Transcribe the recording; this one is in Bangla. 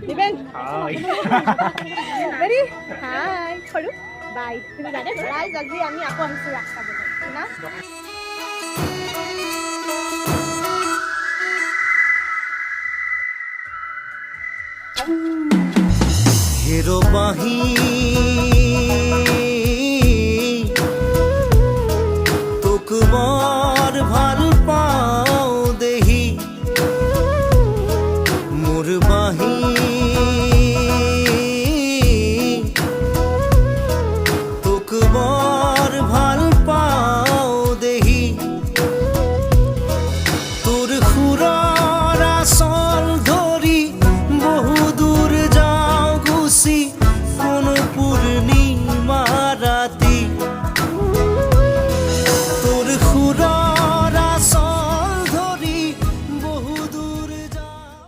দিবেন হাই রেডি হাই সৰু বাই তুমি জানে ৰাইজ আজি আমি আকৌ আহিছো ৰাস চাবলৈ না হেরো বাহি